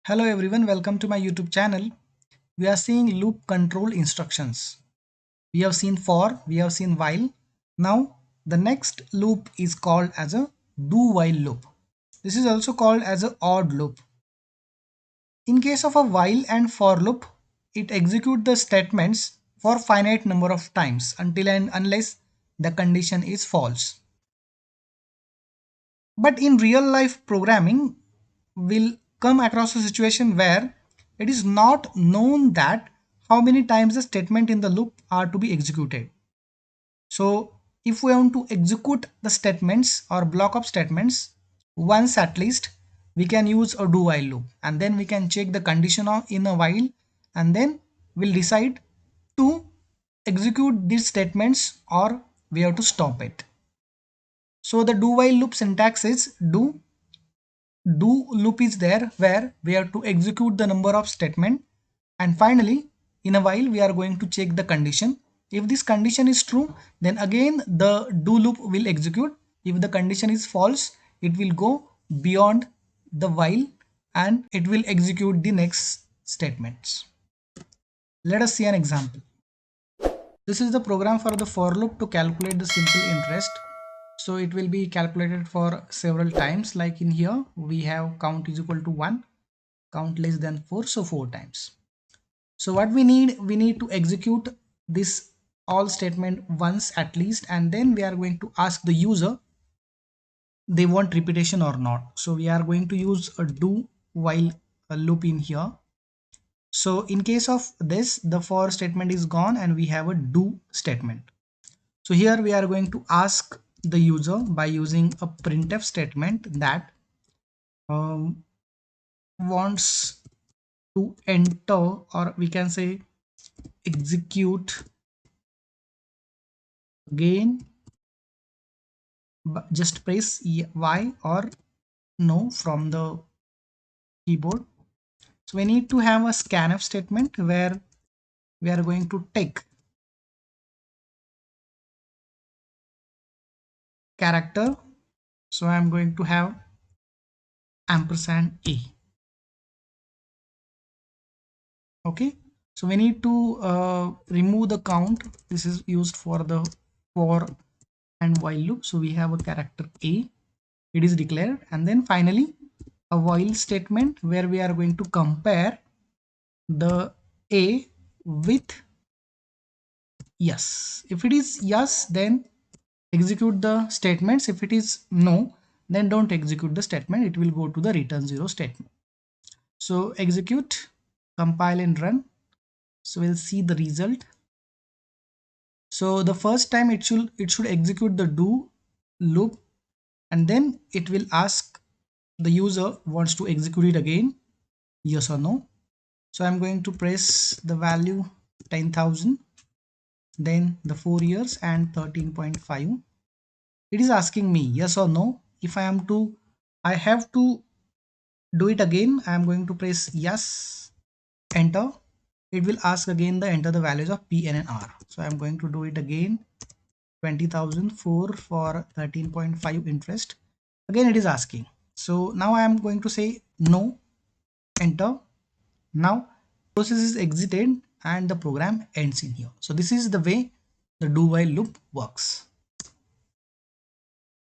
Hello everyone, welcome to my YouTube channel. We are seeing loop control instructions. We have seen for, we have seen while. Now the next loop is called as a do while loop. This is also called as a odd loop. In case of a while and for loop, it executes the statements for finite number of times until and unless the condition is false. But in real life programming, will come across a situation where it is not known that how many times the statement in the loop are to be executed. So if we want to execute the statements or block of statements once at least, we can use a do while loop, and then we can check the condition of in a while, and then we'll decide to execute these statements or we have to stop it. So the do while loop syntax is do loop is there where we have to execute the number of statement, and finally in a while we are going to check the condition. If this condition is true, then again the do loop will execute. If the condition is false, it will go beyond the while and it will execute the next statements. Let us see an example. This is the program for the for loop to calculate the simple interest. So it will be calculated for several times. Like in here, we have count is equal to 1, count less than 4, so 4 times. So what we need to execute this all statement once at least, and then we are going to ask the user they want repetition or not. So we are going to use a do while loop in here. So in case of this, the for statement is gone and we have a do statement. So here we are going to ask the user by using a printf statement that wants to enter, or we can say execute again. Just press Y or no from the keyboard. So we need to have a scanf statement where we are going to take character. So I'm going to have ampersand a. Okay, so we need to remove the count. This is used for the for and while loop. So we have a character a, it is declared, and then finally a while statement where we are going to compare the a with yes. If it is yes, then execute the statements. If it is no, then don't execute the statement. It will go to the return 0 statement. So execute, compile and run. So we'll see the result. So the first time it should execute the do loop, and then it will ask the user wants to execute it again, yes or no. So I'm going to press the value 10,000, then the 4 years and 13.5. It is asking me yes or no. If I have to do it again, I am going to press yes, enter. It will ask again the enter the values of p, n and r. So I'm going to do it again. 20,004 for 13.5 interest. Again it is asking. So now I am going to say no, enter. Now process is exited and the program ends in here. So this is the way the do while loop works.